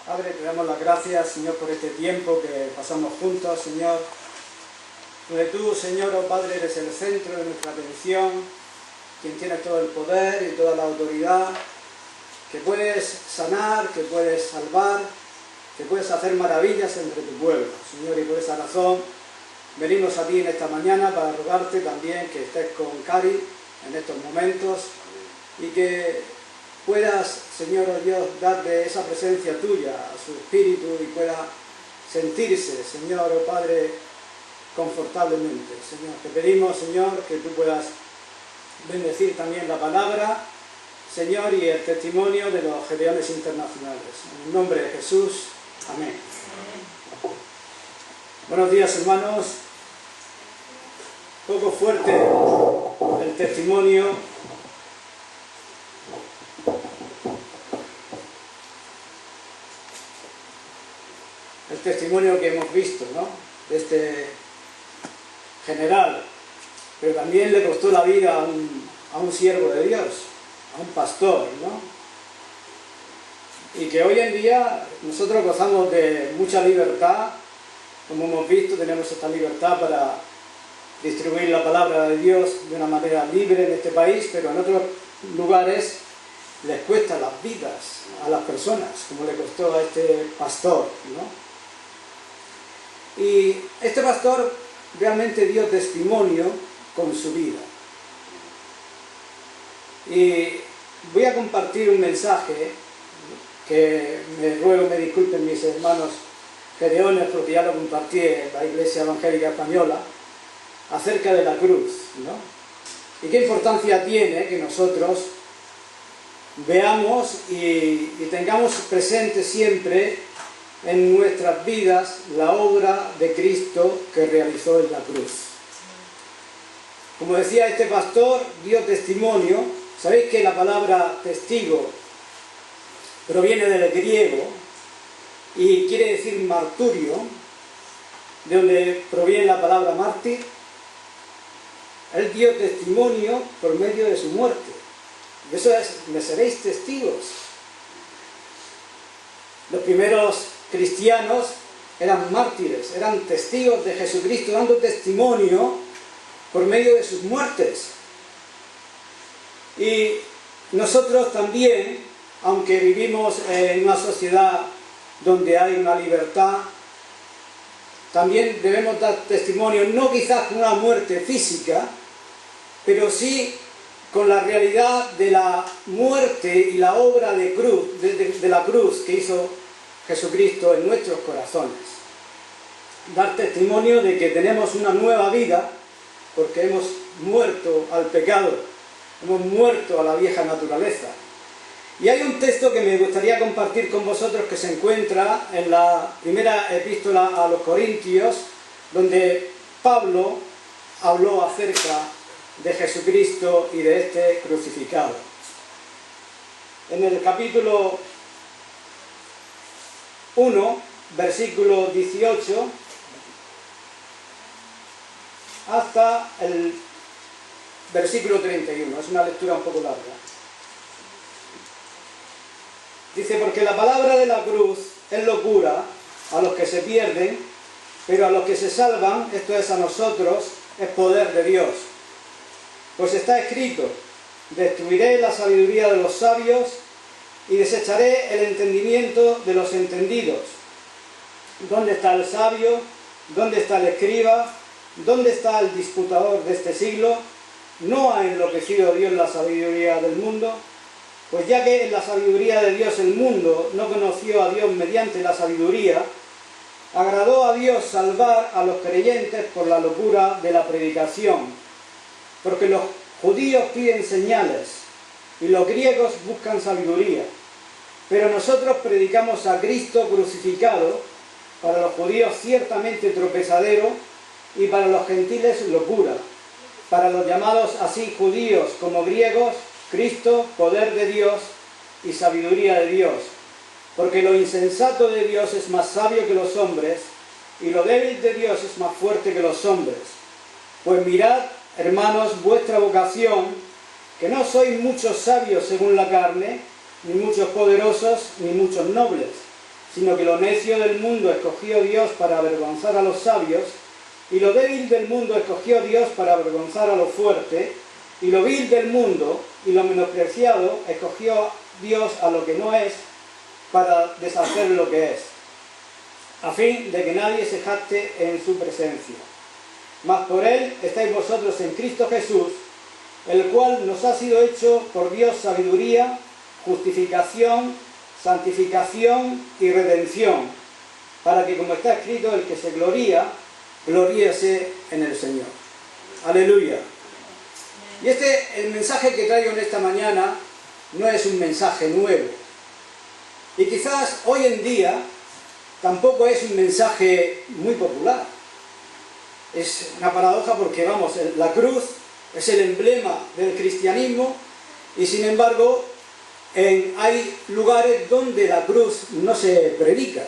Padre, te damos las gracias, Señor, por este tiempo que pasamos juntos, Señor. Donde tú, Señor, oh Padre, eres el centro de nuestra atención, quien tiene todo el poder y toda la autoridad, que puedes sanar, que puedes salvar, que puedes hacer maravillas entre tu pueblo, Señor, y por esa razón venimos a ti en esta mañana para rogarte también que estés con Cari en estos momentos y que puedas, Señor, oh Dios, darle esa presencia tuya a su espíritu y pueda sentirse, Señor, oh Padre, confortablemente. Señor, te pedimos, Señor, que tú puedas bendecir también la palabra, Señor, y el testimonio de los Gedeones internacionales. En el nombre de Jesús, amén. Buenos días, hermanos. Un poco fuerte el testimonio que hemos visto, ¿no?, de este general, pero también le costó la vida a un siervo de Dios, a un pastor, ¿no? Y que hoy en día nosotros gozamos de mucha libertad, como hemos visto, tenemos esta libertad para distribuir la palabra de Dios de una manera libre en este país, pero en otros lugares les cuesta las vidas a las personas, como le costó a este pastor, ¿no? Y este pastor realmente dio testimonio con su vida. Y voy a compartir un mensaje que me ruego me disculpen mis hermanos gedeones, porque ya lo compartí en la Iglesia Evangélica Española, acerca de la cruz, ¿no? Y qué importancia tiene que nosotros veamos y tengamos presente siempre en nuestras vidas la obra de Cristo que realizó en la cruz. Como decía, este pastor dio testimonio. Sabéis que la palabra testigo proviene del griego y quiere decir marturio, de donde proviene la palabra mártir. Él dio testimonio por medio de su muerte. Y eso es, me seréis testigos. Los primeros cristianos eran mártires, eran testigos de Jesucristo, dando testimonio por medio de sus muertes. Y nosotros también, aunque vivimos en una sociedad donde hay una libertad, también debemos dar testimonio, no quizás con una muerte física, pero sí con la realidad de la muerte y la obra de la cruz que hizo Jesucristo en nuestros corazones. Dar testimonio de que tenemos una nueva vida porque hemos muerto al pecado, hemos muerto a la vieja naturaleza. Y hay un texto que me gustaría compartir con vosotros que se encuentra en la primera epístola a los Corintios, donde Pablo habló acerca de Jesucristo y de este crucificado. En el capítulo 1, versículo 18, hasta el versículo 31. Es una lectura un poco larga. Dice: porque la palabra de la cruz es locura a los que se pierden, pero a los que se salvan, esto es a nosotros, es poder de Dios. Pues está escrito: destruiré la sabiduría de los sabios y desecharé el entendimiento de los entendidos. ¿Dónde está el sabio? ¿Dónde está el escriba? ¿Dónde está el disputador de este siglo? ¿No ha enloquecido Dios la sabiduría del mundo? Pues ya que en la sabiduría de Dios el mundo no conoció a Dios mediante la sabiduría, agradó a Dios salvar a los creyentes por la locura de la predicación, porque los judíos piden señales y los griegos buscan sabiduría, pero nosotros predicamos a Cristo crucificado, para los judíos ciertamente tropezadero y para los gentiles locura, para los llamados así judíos como griegos, Cristo, poder de Dios y sabiduría de Dios, porque lo insensato de Dios es más sabio que los hombres, y lo débil de Dios es más fuerte que los hombres. Pues mirad, hermanos, vuestra vocación, que no sois muchos sabios según la carne, ni muchos poderosos, ni muchos nobles, sino que lo necio del mundo escogió Dios para avergonzar a los sabios, y lo débil del mundo escogió Dios para avergonzar a lo fuerte, y lo vil del mundo y lo menospreciado escogió Dios a lo que no es, para deshacer lo que es, a fin de que nadie se jacte en su presencia. Mas por él estáis vosotros en Cristo Jesús, el cual nos ha sido hecho por Dios sabiduría, justificación, santificación y redención, para que, como está escrito, el que se gloría, gloríese en el Señor. Aleluya. Y el mensaje que traigo en esta mañana no es un mensaje nuevo. Y quizás hoy en día tampoco es un mensaje muy popular. Es una paradoja porque, vamos, la cruz es el emblema del cristianismo y, sin embargo, hay lugares donde la cruz no se predica.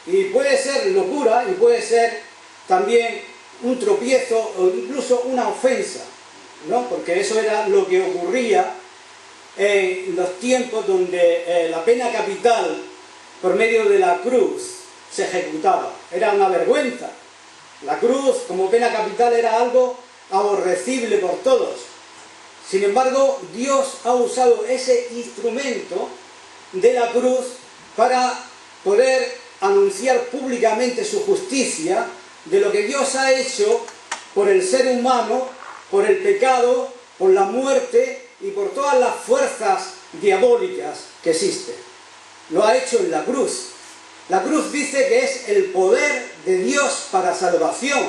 Y puede ser locura y puede ser también un tropiezo o incluso una ofensa, ¿no? Porque eso era lo que ocurría en los tiempos donde la pena capital por medio de la cruz se ejecutaba. Era una vergüenza. La cruz como pena capital era algo aborrecible por todos. Sin embargo, Dios ha usado ese instrumento de la cruz para poder anunciar públicamente su justicia de lo que Dios ha hecho por el ser humano, por el pecado, por la muerte y por todas las fuerzas diabólicas que existen. Lo ha hecho en la cruz. La cruz dice que es el poder de Dios para salvación.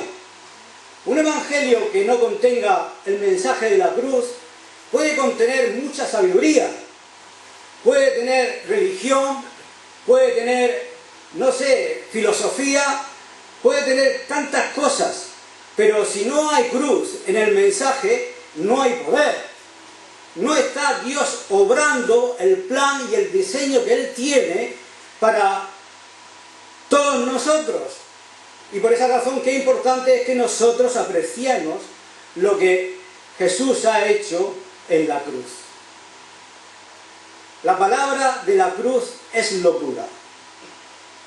Un evangelio que no contenga el mensaje de la cruz puede contener mucha sabiduría, puede tener religión, puede tener, no sé, filosofía, puede tener tantas cosas, pero si no hay cruz en el mensaje, no hay poder. No está Dios obrando el plan y el diseño que Él tiene para todos nosotros. Y por esa razón, qué importante es que nosotros apreciemos lo que Jesús ha hecho en la cruz. La palabra de la cruz es locura.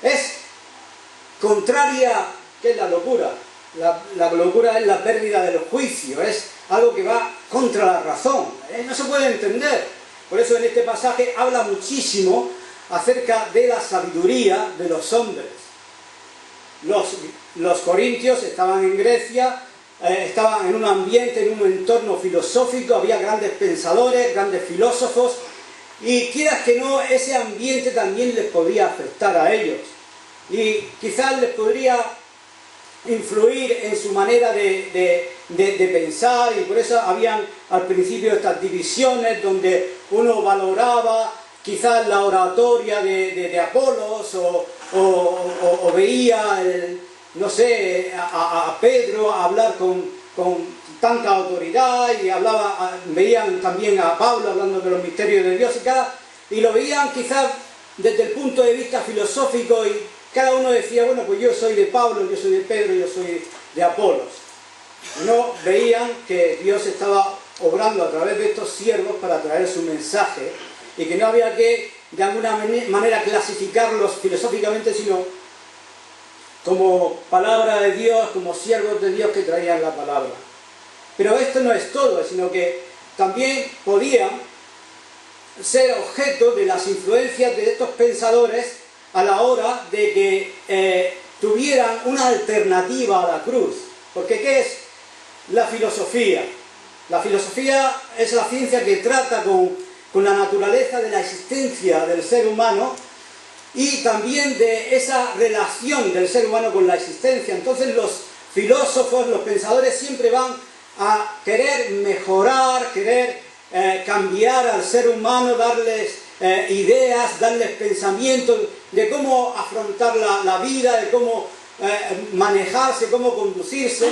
Es contraria. ¿Qué es la locura? La locura es la pérdida del juicio, es algo que va contra la razón. No se puede entender. Por eso en este pasaje habla muchísimo acerca de la sabiduría de los hombres. Los corintios estaban en Grecia, estaban en un ambiente, en un entorno filosófico, había grandes pensadores, grandes filósofos, y quieras que no, ese ambiente también les podía afectar a ellos. Y quizás les podría influir en su manera de pensar, y por eso habían al principio estas divisiones donde uno valoraba quizás la oratoria de Apolos o veía, no sé, a Pedro hablar con tanta autoridad y veían también a Pablo hablando de los misterios de Dios y lo veían quizás desde el punto de vista filosófico y cada uno decía, bueno, pues yo soy de Pablo, yo soy de Pedro, yo soy de Apolos. No veían que Dios estaba obrando a través de estos siervos para traer su mensaje y que no había que, de alguna manera, clasificarlos filosóficamente, sino como palabra de Dios, como siervos de Dios que traían la palabra. Pero esto no es todo, sino que también podían ser objeto de las influencias de estos pensadores a la hora de que tuvieran una alternativa a la cruz. Porque ¿qué es la filosofía? La filosofía es la ciencia que trata con la naturaleza de la existencia del ser humano y también de esa relación del ser humano con la existencia. Entonces los filósofos, los pensadores siempre van a querer mejorar, querer cambiar al ser humano, darles ideas, darles pensamientos de cómo afrontar la vida, de cómo manejarse, cómo conducirse.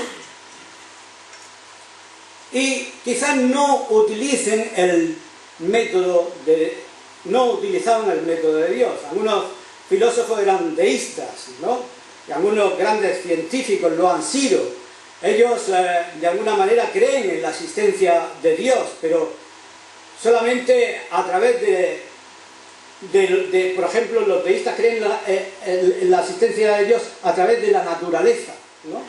Y quizás no utilicen el método no utilizaban el método de Dios. Algunos filósofos eran deístas, ¿no? Y algunos grandes científicos lo han sido. Ellos de alguna manera creen en la existencia de Dios, pero solamente a través por ejemplo, los teístas creen en la existencia de Dios a través de la naturaleza, ¿no?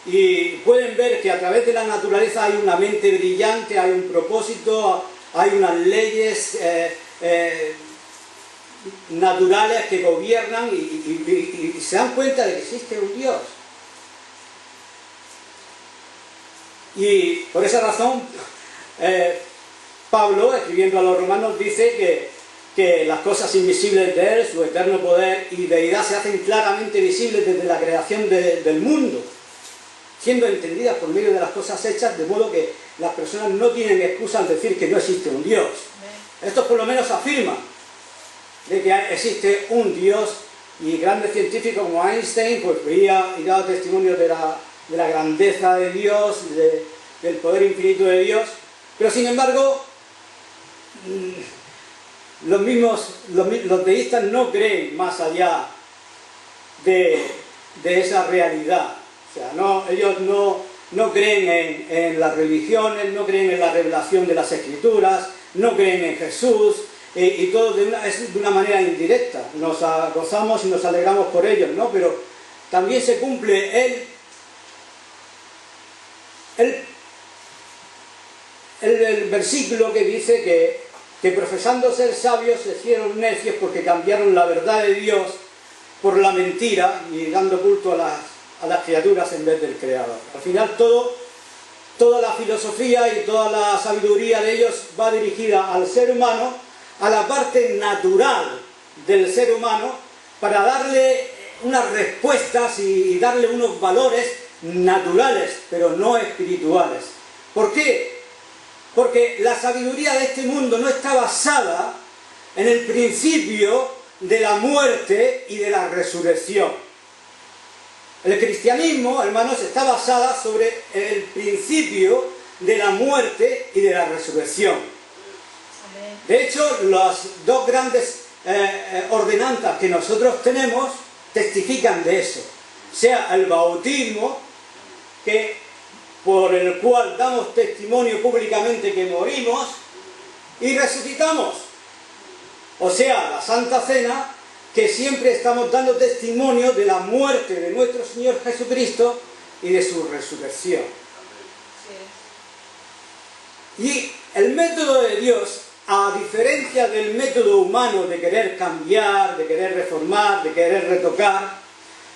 Y pueden ver que a través de la naturaleza hay una mente brillante, hay un propósito, hay unas leyes naturales que gobiernan y se dan cuenta de que existe un Dios. Y por esa razón, Pablo, escribiendo a los romanos, dice que las cosas invisibles de Él, su eterno poder y deidad, se hacen claramente visibles desde la creación del mundo, siendo entendidas por medio de las cosas hechas, de modo que las personas no tienen excusa al decir que no existe un Dios. Estos por lo menos afirman de que existe un Dios, y grandes científicos como Einstein pues veía y daba testimonio de la grandeza de Dios, del poder infinito de Dios, pero sin embargo los deístas no creen más allá de esa realidad. O sea, ellos no creen en las religiones, no creen en la revelación de las Escrituras, no creen en Jesús, y todo es de una manera indirecta. Nos gozamos y nos alegramos por ellos, ¿no? Pero también se cumple el versículo que dice que profesando ser sabios se hicieron necios porque cambiaron la verdad de Dios por la mentira y dando culto a las criaturas en vez del Creador. Al final toda la filosofía y toda la sabiduría de ellos va dirigida al ser humano, a la parte natural del ser humano, para darle unas respuestas y darle unos valores naturales, pero no espirituales. ¿Por qué? Porque la sabiduría de este mundo no está basada en el principio de la muerte y de la resurrección. El cristianismo, hermanos, está basada sobre el principio de la muerte y de la resurrección. De hecho, las dos grandes ordenanzas que nosotros tenemos testifican de eso. Sea el bautismo, por el cual damos testimonio públicamente que morimos y resucitamos. O sea, la Santa Cena, que siempre estamos dando testimonio de la muerte de nuestro Señor Jesucristo y de su resurrección. Y el método de Dios, a diferencia del método humano de querer cambiar, de querer reformar, de querer retocar,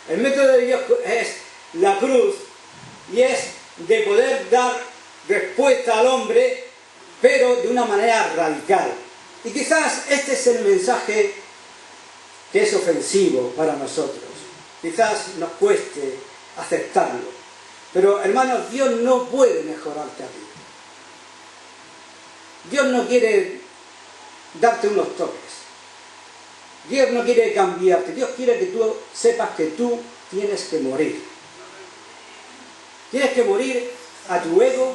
el método de Dios es la cruz y es de poder dar respuesta al hombre, pero de una manera radical. Y quizás este es el mensaje que es ofensivo para nosotros. Quizás nos cueste aceptarlo. Pero, hermanos, Dios no puede mejorarte a ti. Dios no quiere darte unos toques. Dios no quiere cambiarte. Dios quiere que tú sepas que tú tienes que morir. Tienes que morir a tu ego,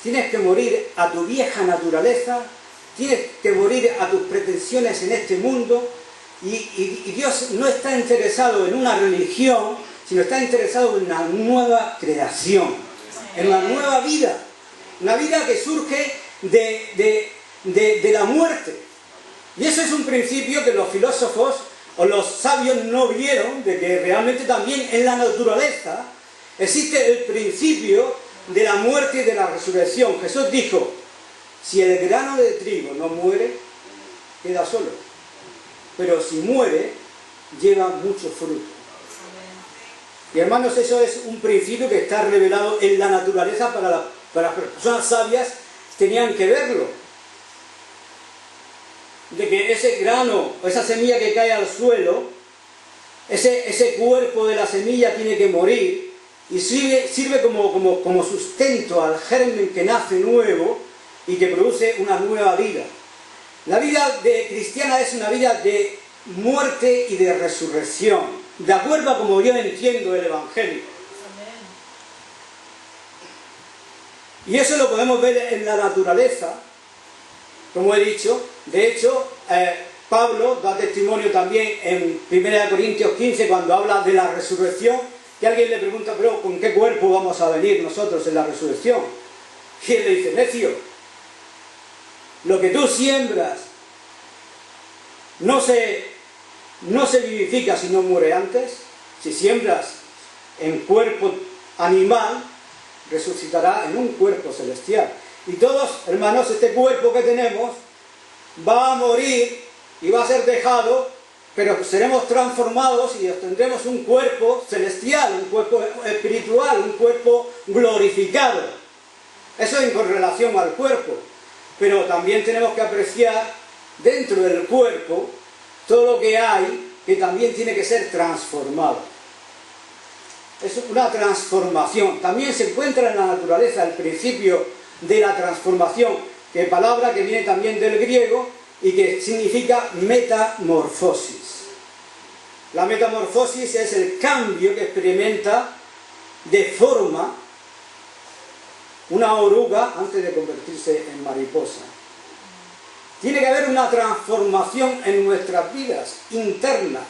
tienes que morir a tu vieja naturaleza, tienes que morir a tus pretensiones en este mundo, y Dios no está interesado en una religión, sino está interesado en una nueva creación, en una nueva vida, una vida que surge de la muerte. Y eso es un principio que los filósofos o los sabios no vieron, de que realmente también en la naturaleza existe el principio de la muerte y de la resurrección. Jesús dijo, si el grano de trigo no muere, queda solo. Pero si muere, lleva mucho fruto. Y hermanos, eso es un principio que está revelado en la naturaleza para las personas sabias, tenían que verlo. De que ese grano, esa semilla que cae al suelo, ese cuerpo de la semilla tiene que morir, y sirve como sustento al germen que nace nuevo y que produce una nueva vida. La vida cristiana es una vida de muerte y de resurrección, de acuerdo a como yo entiendo el Evangelio. Y eso lo podemos ver en la naturaleza, como he dicho. De hecho, Pablo da testimonio también en 1 Corintios 15, cuando habla de la resurrección, que alguien le pregunta, pero ¿con qué cuerpo vamos a venir nosotros en la resurrección? Y él le dice, necio, lo que tú siembras no se vivifica si no muere antes. Si siembras en cuerpo animal, resucitará en un cuerpo celestial. Y todos, hermanos, este cuerpo que tenemos va a morir y va a ser dejado, pero seremos transformados y obtendremos un cuerpo celestial, un cuerpo espiritual, un cuerpo glorificado. Eso en con relación al cuerpo. Pero también tenemos que apreciar dentro del cuerpo todo lo que hay, que también tiene que ser transformado. Es una transformación. También se encuentra en la naturaleza el principio de la transformación, que es palabra que viene también del griego y que significa metamorfosis. La metamorfosis es el cambio que experimenta de forma una oruga antes de convertirse en mariposa. Tiene que haber una transformación en nuestras vidas interna.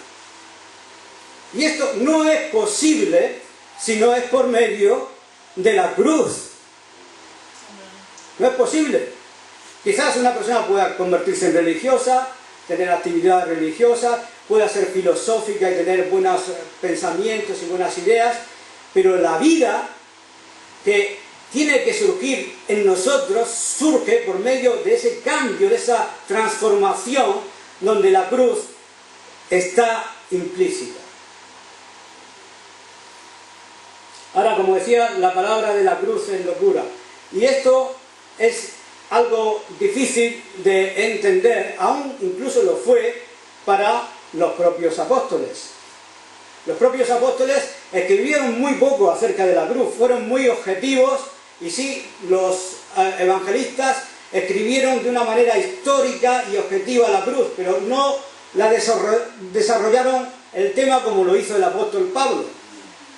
Y esto no es posible si no es por medio de la cruz. No es posible. Quizás una persona pueda convertirse en religiosa, tener actividad religiosa, pueda ser filosófica y tener buenos pensamientos y buenas ideas, pero la vida que tiene que surgir en nosotros surge por medio de ese cambio, de esa transformación, donde la cruz está implícita. Ahora, como decía, la palabra de la cruz es locura. Y esto es algo difícil de entender, aún incluso lo fue para los propios apóstoles. Los propios apóstoles escribieron muy poco acerca de la cruz, fueron muy objetivos, y sí, los evangelistas escribieron de una manera histórica y objetiva la cruz, pero no la desarrollaron el tema como lo hizo el apóstol Pablo,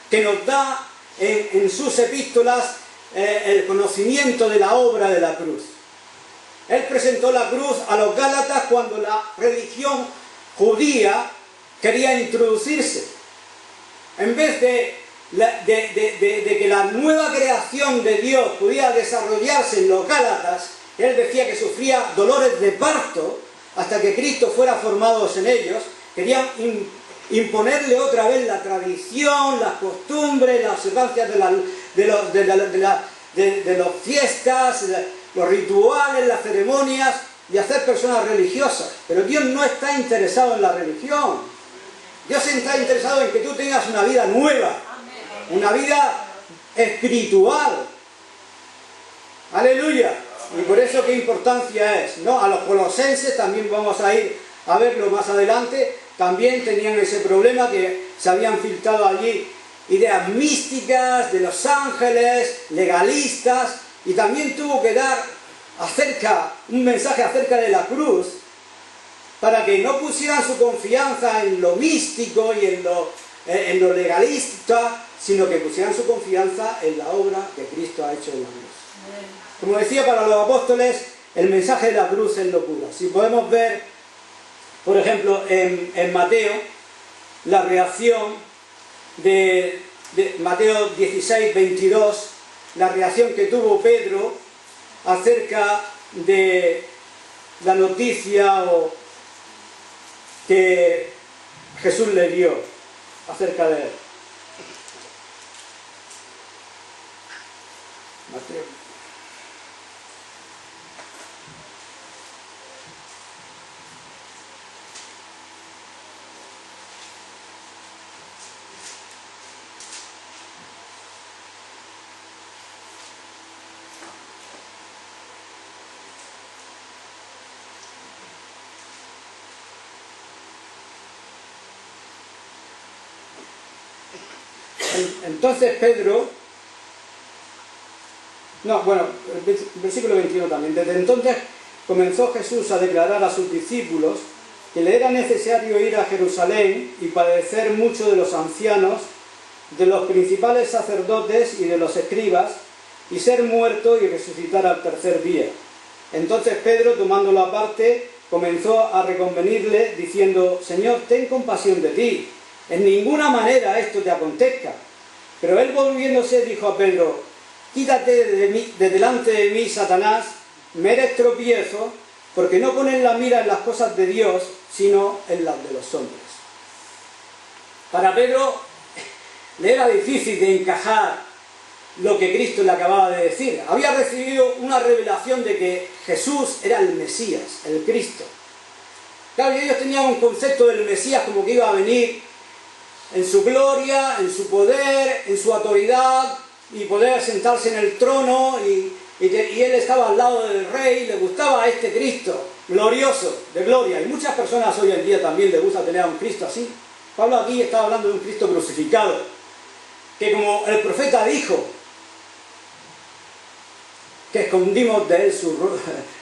que nos da en sus epístolas el conocimiento de la obra de la cruz. Él presentó la cruz a los gálatas cuando la religión judía quería introducirse. En vez de que la nueva creación de Dios pudiera desarrollarse en los gálatas, él decía que sufría dolores de parto hasta que Cristo fuera formado en ellos. Querían imponerle otra vez la tradición, las costumbres, las observancias de las fiestas, los rituales, las ceremonias, y hacer personas religiosas. Pero Dios no está interesado en la religión. Dios está interesado en que tú tengas una vida nueva, una vida espiritual. Aleluya. Y por eso qué importancia es, ¿no? A los colosenses también vamos a ir a verlo más adelante. También tenían ese problema, que se habían filtrado allí ideas místicas de los ángeles, legalistas, y también tuvo que dar un mensaje acerca de la cruz, para que no pusieran su confianza en lo místico y en lo legalista, sino que pusieran su confianza en la obra que Cristo ha hecho en la cruz. Como decía, para los apóstoles el mensaje de la cruz es locura. Si podemos ver, por ejemplo, en Mateo, la reacción de Mateo 16, 22, la reacción que tuvo Pedro acerca de la noticia que Jesús le dio acerca de él. Mateo. Entonces Pedro, el versículo 21 también, desde entonces comenzó Jesús a declarar a sus discípulos que le era necesario ir a Jerusalén y padecer mucho de los ancianos, de los principales sacerdotes y de los escribas, y ser muerto y resucitar al tercer día. Entonces Pedro, tomándolo aparte, comenzó a reconvenirle, diciendo: Señor, ten compasión de ti, en ninguna manera esto te acontezca. Pero él, volviéndose, dijo a Pedro: quítate de delante de mí, Satanás, me eres tropiezo, porque no ponen la mira en las cosas de Dios, sino en las de los hombres. Para Pedro le era difícil de encajar lo que Cristo le acababa de decir. Había recibido una revelación de que Jesús era el Mesías, el Cristo. Claro, y ellos tenían un concepto del Mesías como que iba a venir en su gloria, en su poder, en su autoridad, y poder sentarse en el trono, y él estaba al lado del rey. Le gustaba a este Cristo glorioso, de gloria, y muchas personas hoy en día también les gusta tener a un Cristo así. Pablo aquí está hablando de un Cristo crucificado, que como el profeta dijo, que escondimos de él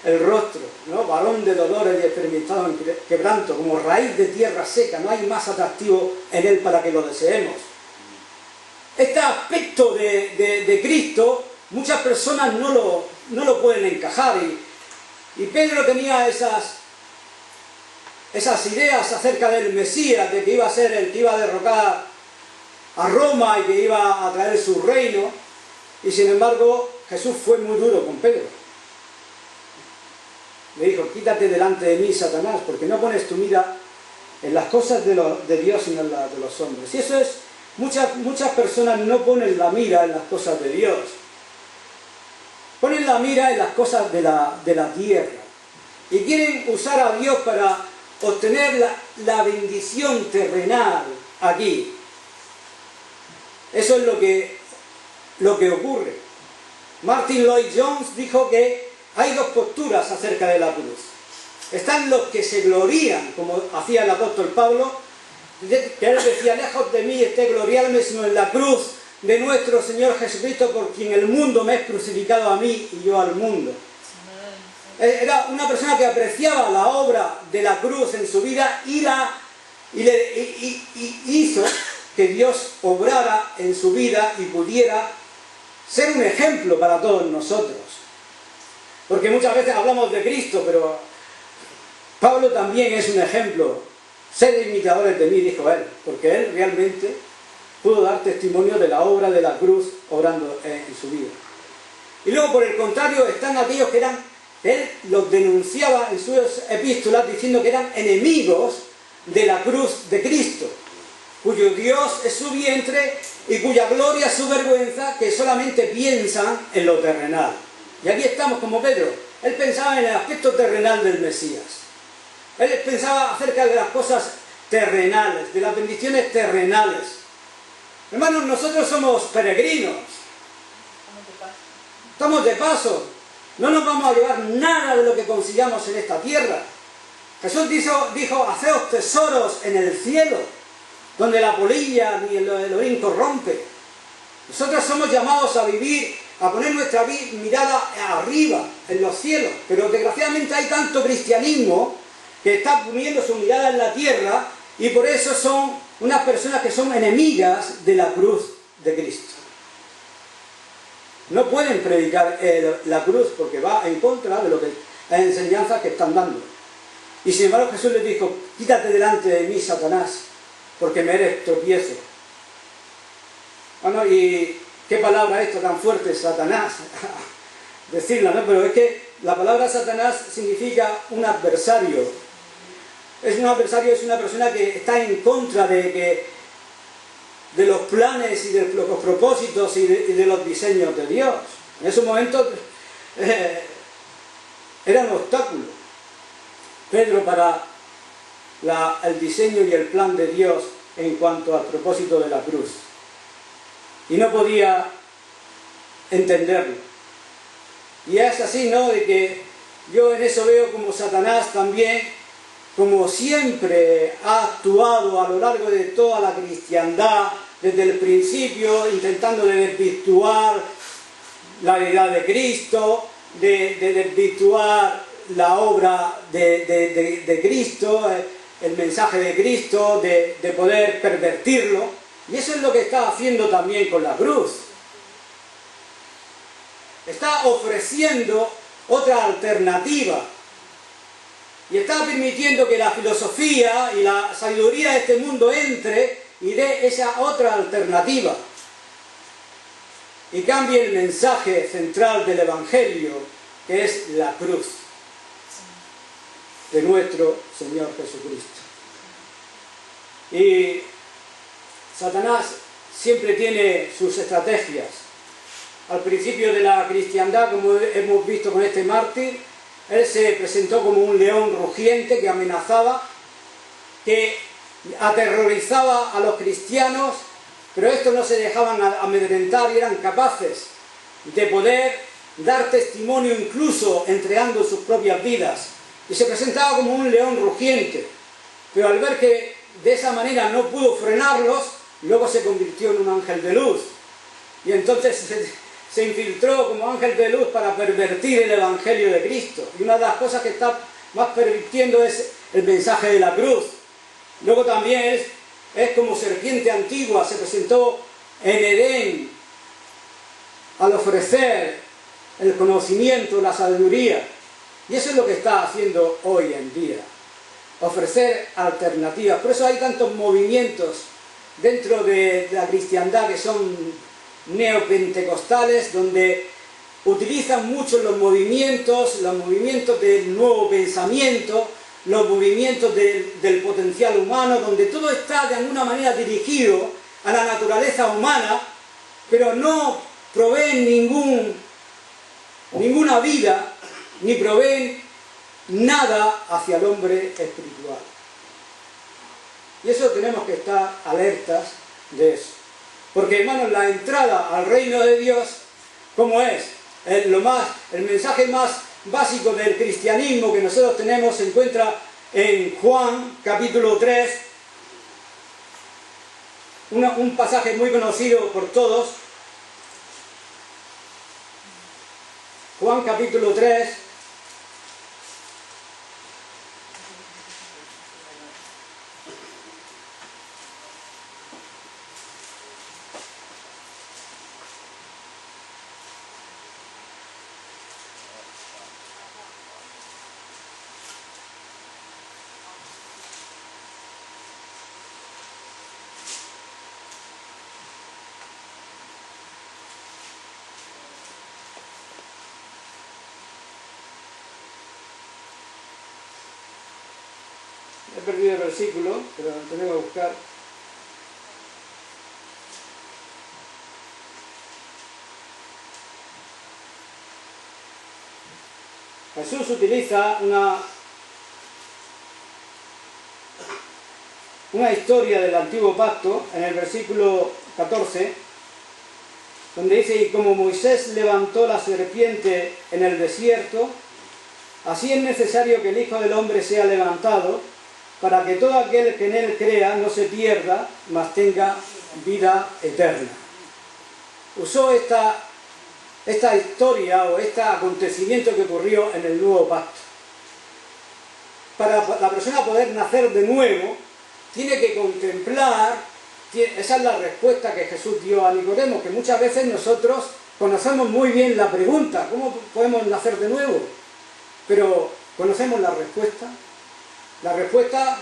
el rostro, ¿no? Varón de dolores y experimentado en quebranto, como raíz de tierra seca, no hay más atractivo en él para que lo deseemos. Este aspecto de Cristo, muchas personas no lo pueden encajar, y Pedro tenía esas ideas acerca del Mesías, de que iba a ser el que iba a derrocar a Roma y que iba a traer su reino, y sin embargo Jesús fue muy duro con Pedro. Le dijo: quítate delante de mí, Satanás, porque no pones tu mira en las cosas de Dios, sino en las de los hombres. Y eso es, muchas personas no ponen la mira en las cosas de Dios, ponen la mira en las cosas de la tierra, y quieren usar a Dios para obtener la bendición terrenal aquí. Eso es lo que ocurre. Martin Lloyd-Jones dijo que hay dos posturas acerca de la cruz. Están los que se glorían, como hacía el apóstol Pablo, que él decía: lejos de mí este gloriarme, sino en la cruz de nuestro Señor Jesucristo, por quien el mundo me es crucificado a mí y yo al mundo. Era una persona que apreciaba la obra de la cruz en su vida y hizo que Dios obrara en su vida y pudiera ser un ejemplo para todos nosotros. Porque muchas veces hablamos de Cristo, pero Pablo también es un ejemplo. Sed imitadores de mí, dijo él, porque él realmente pudo dar testimonio de la obra de la cruz obrando en su vida. Y luego, por el contrario, están aquellos que él los denunciaba en sus epístolas diciendo que eran enemigos de la cruz de Cristo, cuyo Dios es su vientre y cuya gloria es su vergüenza, que solamente piensan en lo terrenal. Y aquí estamos como Pedro. Él pensaba en el aspecto terrenal del Mesías. Él pensaba acerca de las cosas terrenales, de las bendiciones terrenales. Hermanos, nosotros somos peregrinos. Estamos de paso. No nos vamos a llevar nada de lo que consigamos en esta tierra. Jesús dijo: haceos tesoros en el cielo, donde la polilla ni el orín corrompe. Nosotros somos llamados a vivir, a poner nuestra mirada arriba, en los cielos. Pero desgraciadamente hay tanto cristianismo que está poniendo su mirada en la tierra, y por eso son unas personas que son enemigas de la cruz de Cristo. No pueden predicar la cruz porque va en contra de las enseñanzas que están dando. Y sin embargo Jesús les dijo: quítate delante de mí, Satanás, porque me eres tropiezo. Bueno, y qué palabra esta tan fuerte, Satanás, decirla, ¿no? Pero es que la palabra Satanás significa un adversario. Un adversario es una persona que está en contra de los planes y de los propósitos y de los diseños de Dios. En esos momentos era un obstáculo Pedro para el diseño y el plan de Dios en cuanto al propósito de la cruz. Y no podía entenderlo. Y es así, ¿no?, de que yo en eso veo como Satanás también, como siempre ha actuado a lo largo de toda la cristiandad, desde el principio, intentando de desvirtuar la deidad de Cristo, de desvirtuar la obra de Cristo, el mensaje de Cristo, de poder pervertirlo. Y eso es lo que está haciendo también con la cruz. Está ofreciendo otra alternativa. Y está permitiendo que la filosofía y la sabiduría de este mundo entre y dé esa otra alternativa. Y cambie el mensaje central del Evangelio, que es la cruz. de nuestro Señor Jesucristo. Y Satanás siempre tiene sus estrategias. Al principio de la cristiandad, como hemos visto con este mártir, él se presentó como un león rugiente que amenazaba, que aterrorizaba a los cristianos, pero estos no se dejaban amedrentar y eran capaces de poder dar testimonio incluso entregando sus propias vidas. Y se presentaba como un león rugiente, pero al ver que de esa manera no pudo frenarlos, luego se convirtió en un ángel de luz. Y entonces se infiltró como ángel de luz para pervertir el Evangelio de Cristo. Y una de las cosas que está más pervirtiendo es el mensaje de la cruz. Luego también es como serpiente antigua, se presentó en Edén al ofrecer el conocimiento, la sabiduría. Y eso es lo que está haciendo hoy en día, ofrecer alternativas. Por eso hay tantos movimientos dentro de la cristiandad que son neopentecostales, donde utilizan mucho los movimientos del nuevo pensamiento, los movimientos del potencial humano, donde todo está de alguna manera dirigido a la naturaleza humana, pero no proveen ninguna vida, ni proveen nada hacia el hombre espiritual. Y eso tenemos que estar alertas de eso. Porque, hermanos, la entrada al reino de Dios, ¿cómo es? El mensaje más básico del cristianismo que nosotros tenemos se encuentra en Juan, capítulo 3, un pasaje muy conocido por todos. Juan, capítulo 3, he perdido el versículo, pero lo tengo que buscar. Jesús utiliza una historia del antiguo pacto en el versículo 14, donde dice: y como Moisés levantó la serpiente en el desierto, así es necesario que el Hijo del Hombre sea levantado, para que todo aquel que en él crea no se pierda, mas tenga vida eterna. Usó esta historia o este acontecimiento que ocurrió en el nuevo pacto. Para la persona poder nacer de nuevo, tiene que contemplar, esa es la respuesta que Jesús dio a Nicodemo, que muchas veces nosotros conocemos muy bien la pregunta, ¿cómo podemos nacer de nuevo? Pero ¿conocemos la respuesta? La respuesta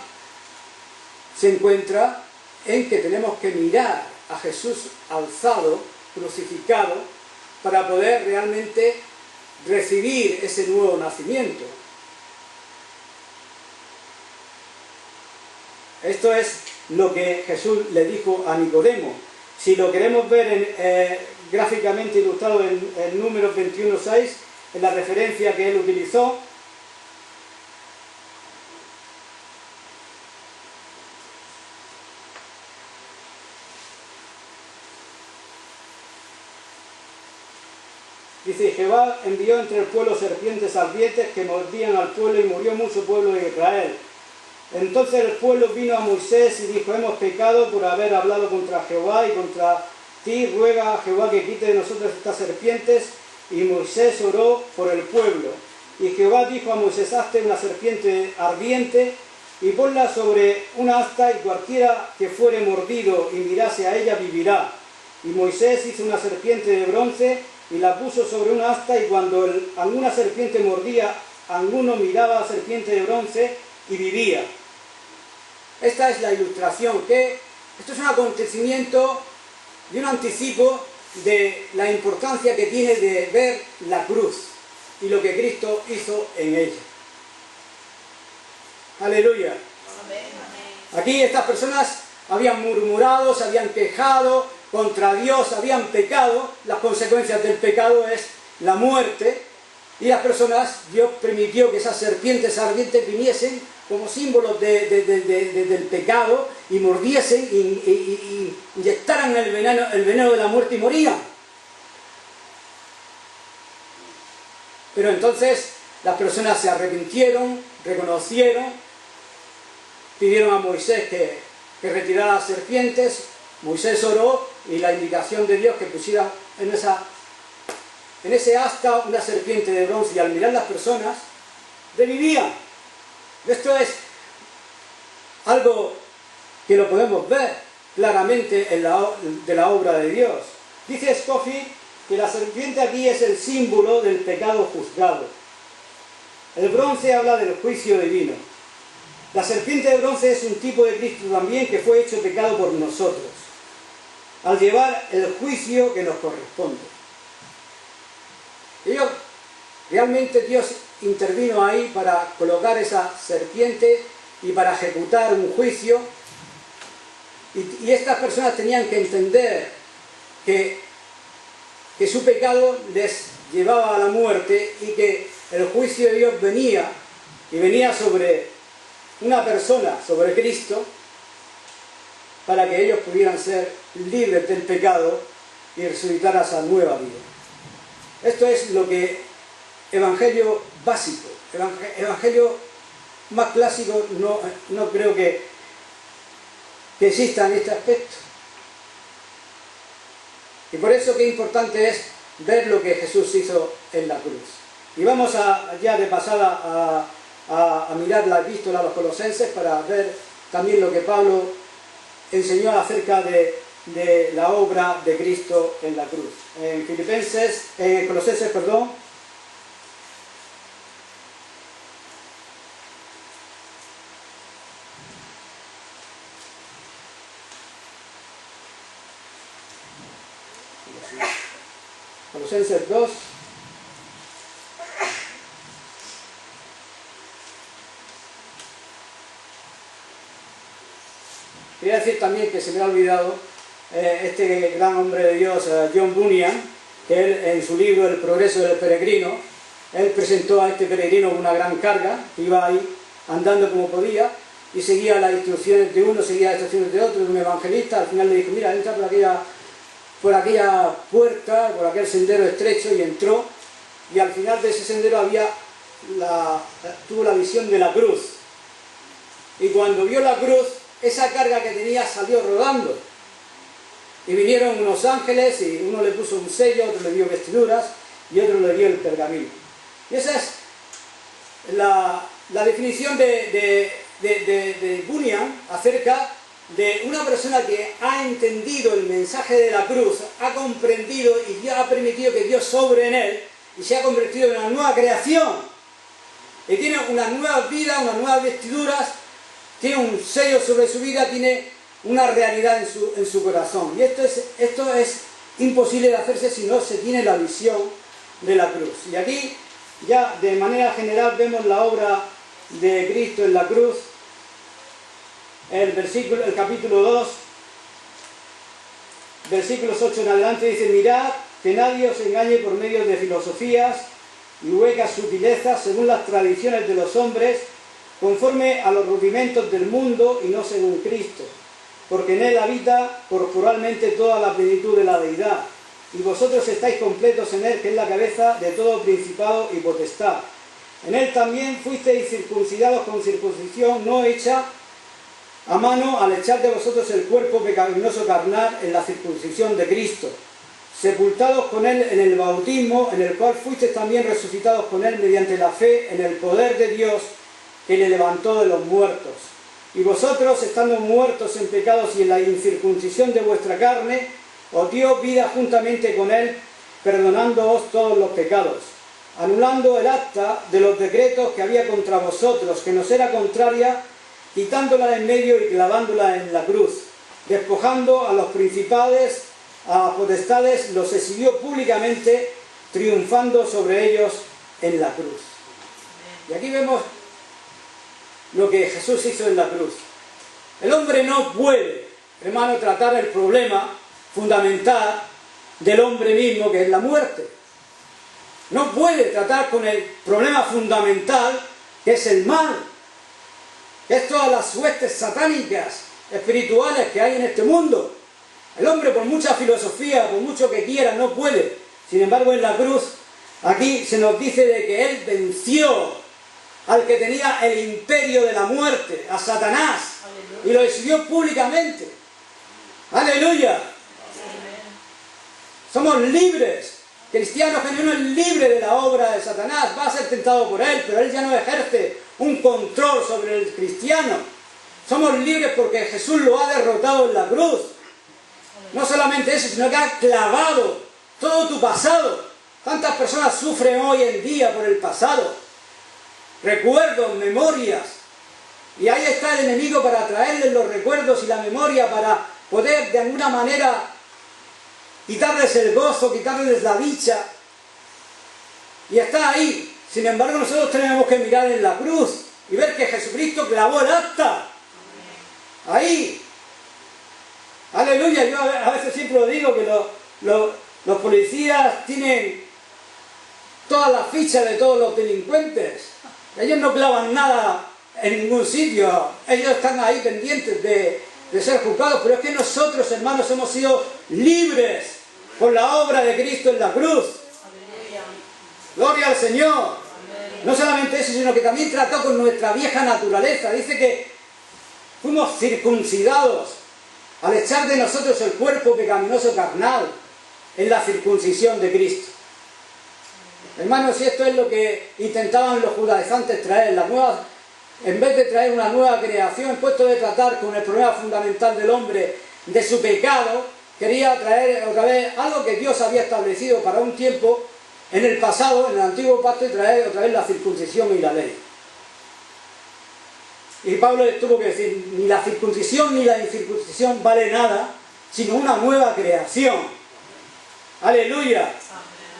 se encuentra en que tenemos que mirar a Jesús alzado, crucificado, para poder realmente recibir ese nuevo nacimiento. Esto es lo que Jesús le dijo a Nicodemo. Si lo queremos ver gráficamente ilustrado en Números 21:6, en la referencia que él utilizó, dice: Jehová envió entre el pueblo serpientes ardientes que mordían al pueblo, y murió mucho pueblo de Israel. Entonces el pueblo vino a Moisés y dijo: hemos pecado por haber hablado contra Jehová y contra ti, ruega a Jehová que quite de nosotros estas serpientes. Y Moisés oró por el pueblo. Y Jehová dijo a Moisés: hazte una serpiente ardiente y ponla sobre una asta, y cualquiera que fuere mordido y mirase a ella vivirá. Y Moisés hizo una serpiente de bronce y la puso sobre una asta, y cuando alguna serpiente mordía, alguno miraba a la serpiente de bronce y vivía. Esta es la ilustración, que esto es un acontecimiento y un anticipo de la importancia que tiene de ver la cruz y lo que Cristo hizo en ella. Aleluya. Aquí estas personas habían murmurado, se habían quejado contra Dios, habían pecado. Las consecuencias del pecado es la muerte. Y las personas, Dios permitió que esas serpientes ardientes viniesen como símbolos del pecado y mordiesen y inyectaran el veneno de la muerte y morían. Pero entonces las personas se arrepintieron, reconocieron, pidieron a Moisés que retirara las serpientes. Moisés oró y la indicación de Dios que pusiera en ese asta una serpiente de bronce, y al mirar las personas revivían. Esto es algo que lo podemos ver claramente de la obra de Dios. Dice Scofield que la serpiente aquí es el símbolo del pecado juzgado. El bronce habla del juicio divino. La serpiente de bronce es un tipo de Cristo también que fue hecho pecado por nosotros, al llevar el juicio que nos corresponde. Realmente Dios intervino ahí para colocar esa serpiente y para ejecutar un juicio, y estas personas tenían que entender que su pecado les llevaba a la muerte y que el juicio de Dios venía, y venía sobre una persona, sobre Cristo, para que ellos pudieran ser libres del pecado y resucitar a esa nueva vida. Esto es lo que evangelio básico, evangelio más clásico no creo que exista en este aspecto. Y por eso qué importante es ver lo que Jesús hizo en la cruz. Y vamos ya de pasada a mirar la epístola a los Colosenses para ver también lo que Pablo enseñó acerca de la obra de Cristo en la cruz. En Colosenses, perdón. Colosenses 2. Quería decir también que se me ha olvidado este gran hombre de Dios, John Bunyan, que él en su libro El progreso del peregrino, él presentó a este peregrino con una gran carga, que iba ahí andando como podía y seguía las instrucciones de uno, seguía las instrucciones de otro, de un evangelista. Al final le dijo: mira, entra por aquella puerta, por aquel sendero estrecho, y entró, y al final de ese sendero tuvo la visión de la cruz, y cuando vio la cruz, esa carga que tenía salió rodando, y vinieron unos ángeles, y uno le puso un sello, otro le dio vestiduras y otro le dio el pergamino. Y esa es la definición de Bunyan acerca de una persona que ha entendido el mensaje de la cruz, ha comprendido y Dios ha permitido que Dios sobre en él y se ha convertido en una nueva creación, y tiene una nueva vida, unas nuevas vestiduras, tiene un sello sobre su vida, tiene una realidad en su corazón. Y esto es imposible de hacerse si no se tiene la visión de la cruz. Y aquí ya de manera general vemos la obra de Cristo en la cruz. El capítulo 2, versículos 8 en adelante, dice: mirad que nadie os engañe por medio de filosofías y huecas sutilezas según las tradiciones de los hombres, conforme a los rudimentos del mundo y no según Cristo, porque en él habita corporalmente toda la plenitud de la deidad, y vosotros estáis completos en él, que es la cabeza de todo principado y potestad. En él también fuisteis circuncidados con circuncisión no hecha a mano, al echar de vosotros el cuerpo pecaminoso carnal en la circuncisión de Cristo, sepultados con él en el bautismo, en el cual fuisteis también resucitados con él mediante la fe en el poder de Dios que le levantó de los muertos. Y vosotros, estando muertos en pecados y en la incircuncisión de vuestra carne, os dio vida juntamente con él, perdonándoos todos los pecados, anulando el acta de los decretos que había contra vosotros, que nos era contraria, quitándola de en medio y clavándola en la cruz, despojando a los principales, a potestades, los exhibió públicamente, triunfando sobre ellos en la cruz. Y aquí vemos lo que Jesús hizo en la cruz. El hombre no puede, hermano, tratar el problema fundamental del hombre mismo, que es la muerte. No puede tratar con el problema fundamental, que es el mal, que es todas las huestes satánicas, espirituales que hay en este mundo. El hombre, por mucha filosofía, por mucho que quiera, no puede. Sin embargo, en la cruz, aquí se nos dice de que Él venció al que tenía el imperio de la muerte, a Satanás, y lo exhibió públicamente. ¡Aleluya! Somos libres. Cristiano genuino es libre de la obra de Satanás. Va a ser tentado por él, pero él ya no ejerce un control sobre el cristiano. Somos libres porque Jesús lo ha derrotado en la cruz. No solamente eso, sino que ha clavado todo tu pasado. ¿Cuántas personas sufren hoy en día por el pasado? Recuerdos, memorias. Y ahí está el enemigo para traerles los recuerdos y la memoria, para poder de alguna manera quitarles el gozo, quitarles la dicha. Y está ahí. Sin embargo, nosotros tenemos que mirar en la cruz y ver que Jesucristo clavó el acta. Ahí. Aleluya. Yo a veces siempre lo digo, que los policías tienen todas las fichas de todos los delincuentes. Ellos no clavan nada en ningún sitio. Ellos están ahí pendientes de ser juzgados. Pero es que nosotros, hermanos, hemos sido libres por la obra de Cristo en la cruz. Gloria al Señor. No solamente eso, sino que también trató con nuestra vieja naturaleza. Dice que fuimos circuncidados al echar de nosotros el cuerpo pecaminoso carnal en la circuncisión de Cristo. Hermanos, y esto es lo que intentaban los judaizantes traer, en vez de traer una nueva creación, puesto de tratar con el problema fundamental del hombre, de su pecado, quería traer otra vez algo que Dios había establecido para un tiempo en el pasado, en el antiguo pacto, y traer otra vez la circuncisión y la ley. Y Pablo les tuvo que decir, ni la circuncisión ni la incircuncisión vale nada, sino una nueva creación. ¡Aleluya!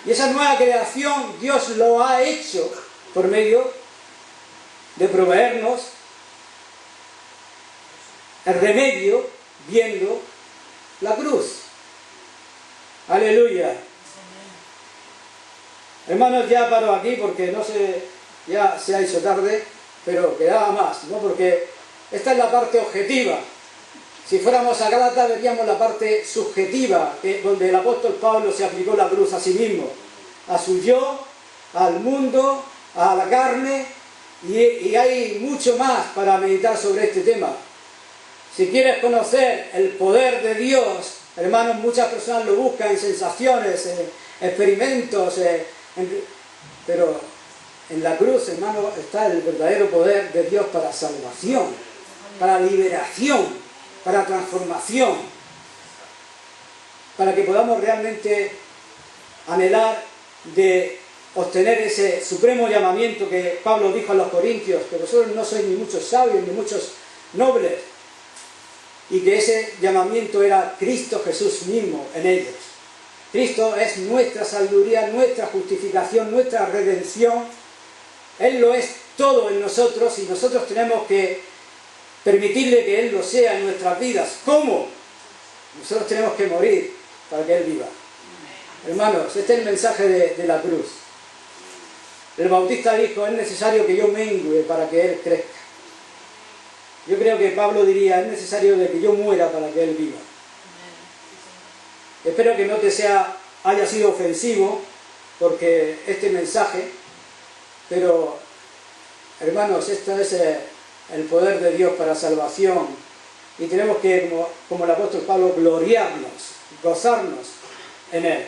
Y esa nueva creación Dios lo ha hecho por medio de proveernos el remedio viendo la cruz. ¡Aleluya! Hermanos, ya paro aquí porque no sé, ya se ha hecho tarde, pero quedaba más, ¿no? Porque esta es la parte objetiva. Si fuéramos a Gálatas veríamos la parte subjetiva, donde el apóstol Pablo se aplicó la cruz a sí mismo, a su yo, al mundo, a la carne, y hay mucho más para meditar sobre este tema. Si quieres conocer el poder de Dios, hermanos, muchas personas lo buscan en sensaciones, en experimentos, pero en la cruz, hermano, está el verdadero poder de Dios para salvación, para liberación, para transformación, para que podamos realmente anhelar de obtener ese supremo llamamiento que Pablo dijo a los corintios, que vosotros no sois ni muchos sabios ni muchos nobles, y que ese llamamiento era Cristo Jesús mismo en ellos. Cristo es nuestra sabiduría, nuestra justificación, nuestra redención. Él lo es todo en nosotros y nosotros tenemos que permitirle que Él lo sea en nuestras vidas. ¿Cómo? Nosotros tenemos que morir para que Él viva. Hermanos, este es el mensaje de la cruz. El Bautista dijo, es necesario que yo mengue para que Él crezca. Yo creo que Pablo diría, es necesario de que yo muera para que Él viva. Espero que no te haya sido ofensivo porque este mensaje, pero hermanos, esto es el poder de Dios para salvación y tenemos que, como el apóstol Pablo, gloriarnos, gozarnos en Él.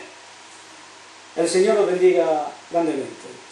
El Señor os bendiga grandemente.